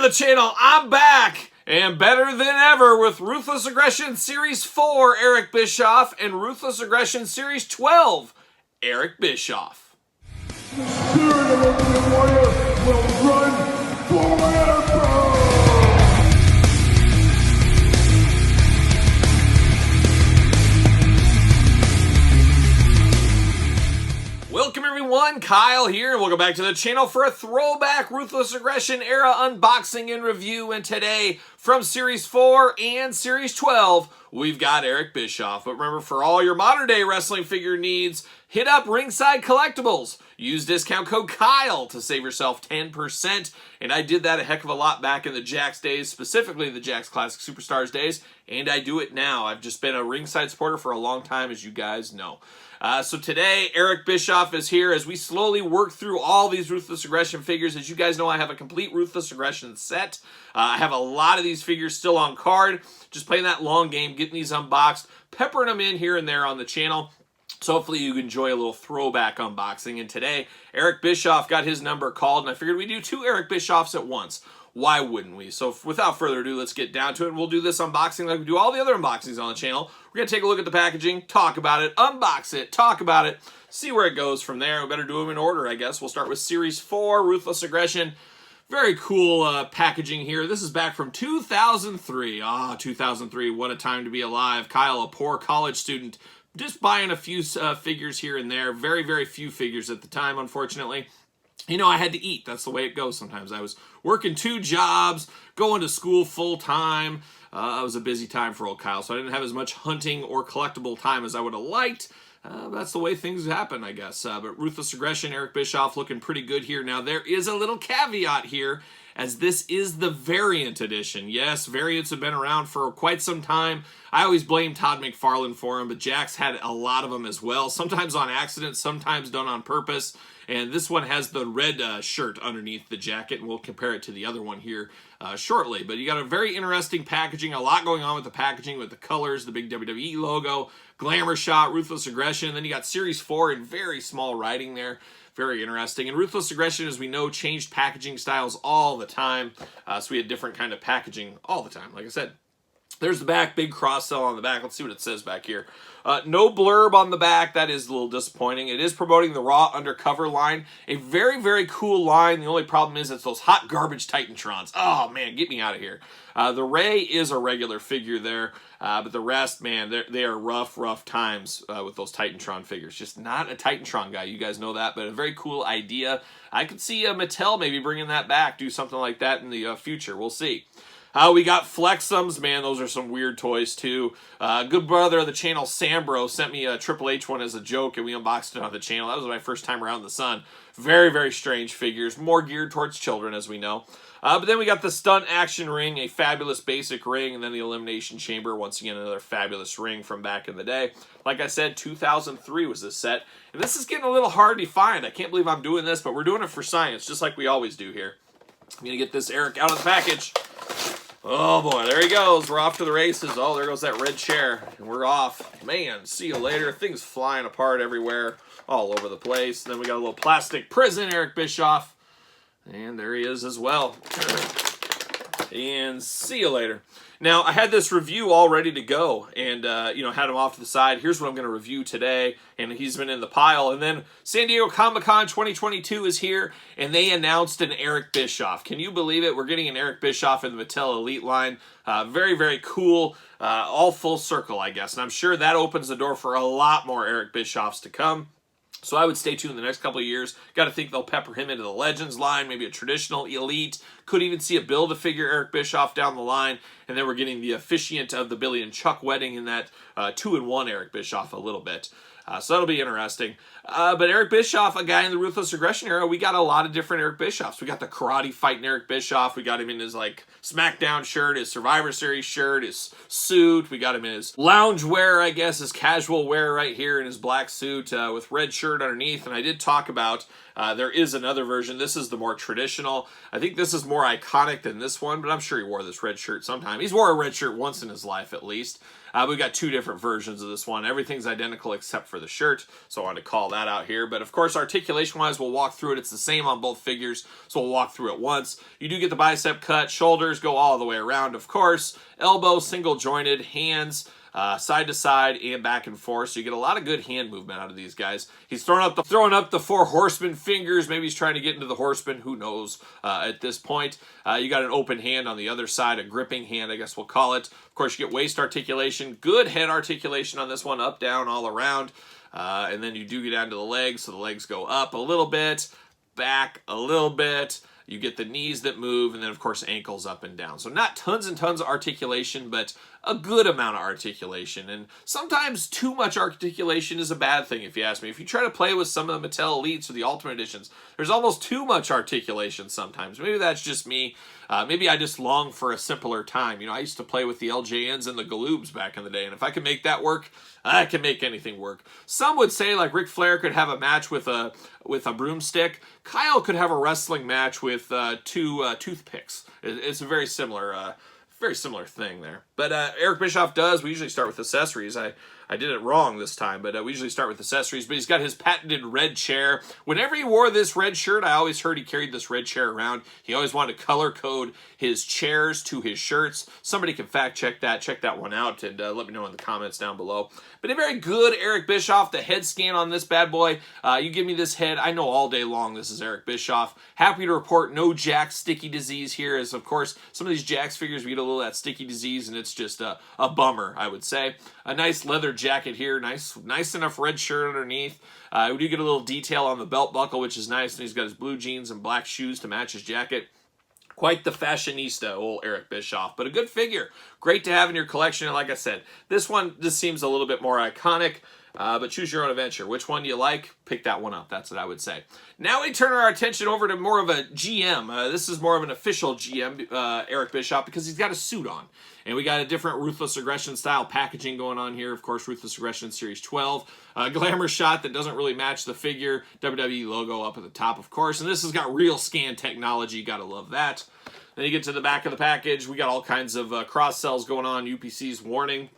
the channel, I'm back, and better than ever with Ruthless Aggression Series 4, Eric Bischoff, and Ruthless Aggression Series 12, Eric Bischoff. The spirit of the warrior will run forever! Welcome everyone, Kyle here, and welcome back to the channel for a throwback Ruthless Aggression era unboxing and review. And today, from Series 4 and Series 12, we've got Eric Bischoff. But remember, for all your modern day wrestling figure needs, hit up Ringside Collectibles. Use discount code Kyle to save yourself 10%. And I did that a heck of a lot back in the Jax days, specifically the Jax Classic Superstars days, and I do it now. I've just been a Ringside supporter for a long time, as you guys know. So today, Eric Bischoff is here as we slowly work through all these Ruthless Aggression figures. As you guys know, I have a complete Ruthless Aggression set. I have a lot of these figures still on card. Just playing that long game, getting these unboxed, peppering them in here and there on the channel. So hopefully you enjoy a little throwback unboxing. And today, Eric Bischoff got his number called, and I figured we'd do two Eric Bischoffs at once. Why wouldn't we? So without further ado, let's get down to it. We'll do this unboxing like we do all the other unboxings on the channel. We're going to take a look at the packaging, talk about it, unbox it, talk about it, see where it goes from there. We better do them in order, I guess. We'll start with Series 4, Ruthless Aggression. Very cool packaging here. This is back from 2003. 2003, what a time to be alive. Kyle, a poor college student, just buying a few figures here and there. Very, very few figures at the time, unfortunately. You know, I had to eat. That's the way it goes sometimes. I was working 2 jobs, going to school full-time. It was a busy time for old Kyle, so I didn't have as much hunting or collectible time as I would have liked. That's the way things happen, I guess. But Ruthless Aggression, Eric Bischoff looking pretty good here. Now, there is a little caveat here, as this is the variant edition. Yes, variants have been around for quite some time. I always blame Todd McFarlane for them, but Jax had a lot of them as well. Sometimes on accident, sometimes done on purpose. And this one has the red shirt underneath the jacket, and we'll compare it to the other one here shortly. But you got a very interesting packaging, a lot going on with the packaging, with the colors, the big WWE logo, glamour shot, Ruthless Aggression. Then you got Series 4 in very small writing there. Very interesting. And Ruthless Aggression, as we know, changed packaging styles all the time. So we had different kind of packaging all the time, like I said. There's the back, big cross sell on the back. Let's see what it says back here. No blurb on the back. That is a little disappointing. It is promoting the Raw Undercover line. A very, very cool line. The only problem is it's those hot garbage Titantrons. Oh, man, get me out of here. The Ray is a regular figure there. But the rest, man, they are rough times with those Titantron figures. Just not a Titantron guy. You guys know that, but a very cool idea. I could see Mattel maybe bringing that back, do something like that in the future. We'll see. We got Flexums. Man, those are some weird toys, too. Good brother of the channel, Sambro, sent me a Triple H one as a joke, and we unboxed it on the channel. That was my first time around the sun. Very, very strange figures. More geared towards children, as we know. But then we got the Stunt Action Ring, a fabulous basic ring, and then the Elimination Chamber. Once again, another fabulous ring from back in the day. Like I said, 2003 was this set. And this is getting a little hard to find. I can't believe I'm doing this, but we're doing it for science, just like we always do here. I'm going to get this Eric out of the package. Oh boy, there he goes. We're off to the races. Oh, there goes that red chair. And we're off. Man, see you later. Things flying apart everywhere, all over the place. And then we got a little plastic prison, Eric Bischoff. And there he is as well. And see you later. Now, I had this review all ready to go, and, had him off to the side. Here's what I'm going to review today, and he's been in the pile. And then San Diego Comic-Con 2022 is here, and they announced an Eric Bischoff. Can you believe it? We're getting an Eric Bischoff in the Mattel Elite line. Very, very cool. All full circle, I guess. And I'm sure that opens the door for a lot more Eric Bischoffs to come. So I would stay tuned the next couple of years. Got to think they'll pepper him into the Legends line, maybe a traditional Elite. Could even see a Build-A-Figure Eric Bischoff down the line. And then we're getting the officiant of the Billy and Chuck wedding in that 2-in-1 Eric Bischoff a little bit. So that'll be interesting. But Eric Bischoff, a guy in the Ruthless Aggression era, we got a lot of different Eric Bischoffs. We got the karate fighting Eric Bischoff. We got him in his SmackDown shirt, his Survivor Series shirt, his suit. We got him in his lounge wear, I guess, his casual wear right here in his black suit with red shirt underneath. And I did talk about there is another version. This is the more traditional. I think this is more iconic than this one, but I'm sure he wore this red shirt sometime. He's wore a red shirt once in his life, at least. We've got 2 different versions of this one. Everything's identical except for the shirt, so I wanted to call that out here. But of course, articulation-wise, we'll walk through it. It's the same on both figures, so we'll walk through it once. You do get the bicep cut, shoulders go all the way around, of course. Elbow, single jointed, hands, side to side and back and forth, so you get a lot of good hand movement out of these guys. He's throwing up the 4 horseman fingers. Maybe he's trying to get into the horseman. Who knows at this point. You got an open hand on the other side, a gripping hand, I guess we'll call it. Of course, you get waist articulation, good head articulation on this one, up, down, all around. And then you do get down to the legs, so the legs go up a little bit, back a little bit. You get the knees that move, and then, of course, ankles up and down. So not tons and tons of articulation, but a good amount of articulation. And sometimes too much articulation is a bad thing, if you ask me. If you try to play with some of the Mattel Elites or the Ultimate Editions, there's almost too much articulation sometimes. Maybe that's just me. Maybe I just long for a simpler time. You know, I used to play with the LJNs and the Galoobs back in the day, and if I can make that work, I can make anything work. Some would say, like, Ric Flair could have a match with a broomstick. Kyle could have a wrestling match with 2 toothpicks. It's a very similar thing there. But Eric Bischoff does. We usually start with accessories. I did it wrong this time, but we usually start with accessories. But he's got his patented red chair. Whenever he wore this red shirt, I always heard he carried this red chair around. He always wanted to color code his chairs to his shirts. Somebody can fact check that. Check that one out and let me know in the comments down below. But a very good Eric Bischoff. The head scan on this bad boy. You give me this head, I know all day long this is Eric Bischoff. Happy to report no Jakks sticky disease here, as of course some of these Jakks figures we get a little of that sticky disease, and it's just a bummer, I would say. A nice leather jacket here, nice enough red shirt underneath. We do get a little detail on the belt buckle, which is nice, and he's got his blue jeans and black shoes to match his jacket. Quite the fashionista, old Eric Bischoff, but a good figure. Great to have in your collection, and like I said, this one just seems a little bit more iconic, but choose your own adventure. Which one do you like? Pick that one up. That's what I would say. Now we turn our attention over to more of a GM. This is more of an official GM, Eric Bischoff, because he's got a suit on. And we got a different Ruthless Aggression style packaging going on here. Of course, Ruthless Aggression Series 12. Glamour shot that doesn't really match the figure. WWE logo up at the top, of course. And this has got real scan technology. Gotta love that. Then you get to the back of the package. We got all kinds of cross-sells going on. UPC's warning.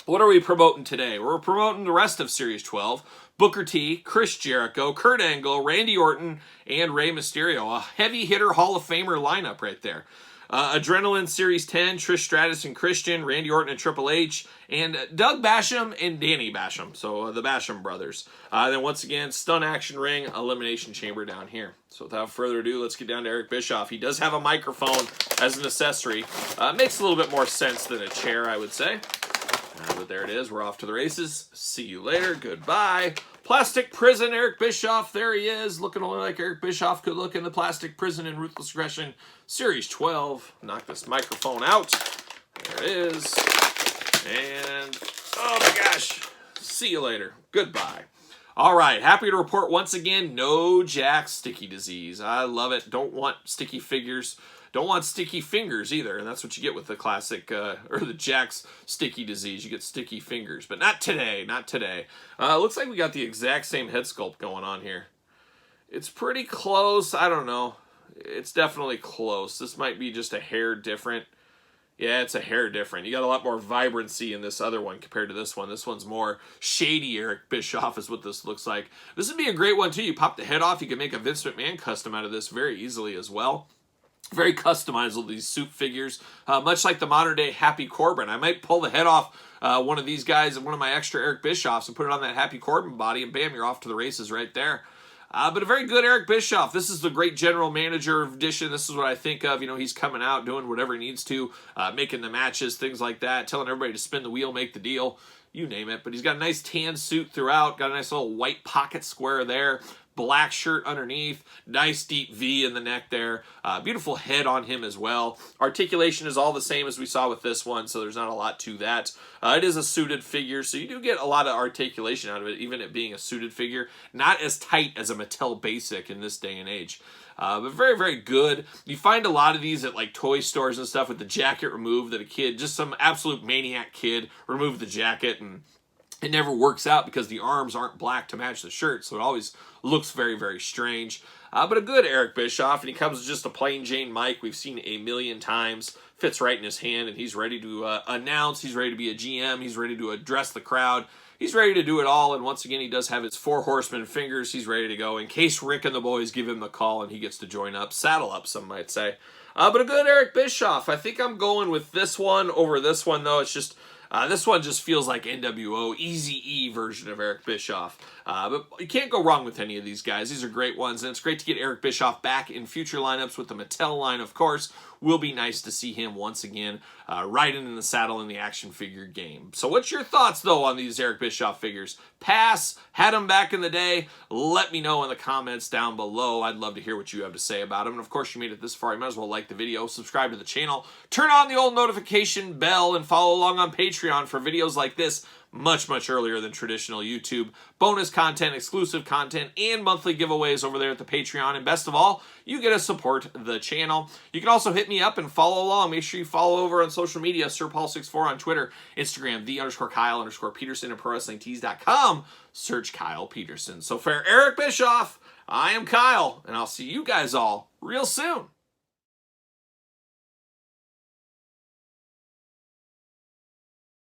What are we promoting today? We're promoting the rest of Series 12. Booker T, Chris Jericho, Kurt Angle, Randy Orton, and Rey Mysterio. A heavy hitter Hall of Famer lineup right there. Adrenaline Series 10, Trish Stratus and Christian, Randy Orton and Triple H, and Doug Basham and Danny Basham, so the Basham brothers. Then once again, Stun Action Ring, Elimination Chamber down here. So without further ado, let's get down to Eric Bischoff. He does have a microphone as an accessory. Makes a little bit more sense than a chair, I would say. But there it is. We're off to the races. See you later. Goodbye. Plastic Prison, Eric Bischoff. There he is. Looking only like Eric Bischoff could look in the Plastic Prison in Ruthless Aggression Series 12. Knock this microphone out. There it is. And, oh my gosh. See you later. Goodbye. All right. Happy to report once again, no Jakks sticky disease. I love it. Don't want sticky figures. Don't want sticky fingers either, and that's what you get with the classic, or the Jakks sticky disease. You get sticky fingers, but not today, not today. Looks like we got the exact same head sculpt going on here. It's pretty close. I don't know. It's definitely close. This might be just a hair different. Yeah, it's a hair different. You got a lot more vibrancy in this other one compared to this one. This one's more shady Eric Bischoff is what this looks like. This would be a great one, too. You pop the head off. You can make a Vince McMahon custom out of this very easily as well. Very customizable, these suit figures, much like the modern day Happy Corbin. I might pull the head off one of these guys and one of my extra Eric Bischoffs and put it on that Happy Corbin body, and bam, you're off to the races right there. But a very good Eric Bischoff. This is the great general manager edition. This is what I think of. You know, he's coming out, doing whatever he needs to, making the matches, things like that, telling everybody to spin the wheel, make the deal, you name it. But he's got a nice tan suit throughout, got a nice little white pocket square there. Black shirt underneath, nice deep V in the neck there. Beautiful head on him as well. Articulation is all the same as we saw with this one, so there's not a lot to that. It is a suited figure, so you do get a lot of articulation out of it, even it being a suited figure. Not as tight as a Mattel Basic in this day and age. But very, very good. You find a lot of these at like toy stores and stuff with the jacket removed, that a kid, just some absolute maniac kid, removed the jacket, and it never works out because the arms aren't black to match the shirt, so it always looks very, very strange. but a good Eric Bischoff, and he comes with just a plain Jane mic we've seen a million times, fits right in his hand, and he's ready to announce, he's ready to be a GM, he's ready to address the crowd, he's ready to do it all, and once again, he does have his 4 horsemen fingers, he's ready to go, in case Rick and the boys give him the call, and he gets to join up, saddle up, some might say. But a good Eric Bischoff. I think I'm going with this one over this one, though. It's just, this one just feels like NWO, Eazy-E version of Eric Bischoff. But you can't go wrong with any of these guys. These are great ones, and it's great to get Eric Bischoff back in future lineups with the Mattel line, of course. Will be nice to see him once again riding in the saddle in the action figure game. So what's your thoughts, though, on these Eric Bischoff figures? Pass? Had them back in the day? Let me know in the comments down below. I'd love to hear what you have to say about them. And, of course, you made it this far. You might as well like the video, subscribe to the channel, turn on the old notification bell, and follow along on Patreon for videos like this much, much earlier than traditional YouTube. Bonus content, exclusive content, and monthly giveaways over there at the Patreon. And best of all, you get to support the channel. You can also hit me up and follow along. Make sure you follow over on social media, SirPaul64 on Twitter, Instagram, _Kyle_Peterson, and ProWrestlingTees.com. Search Kyle Peterson. So for Eric Bischoff, I am Kyle, and I'll see you guys all real soon.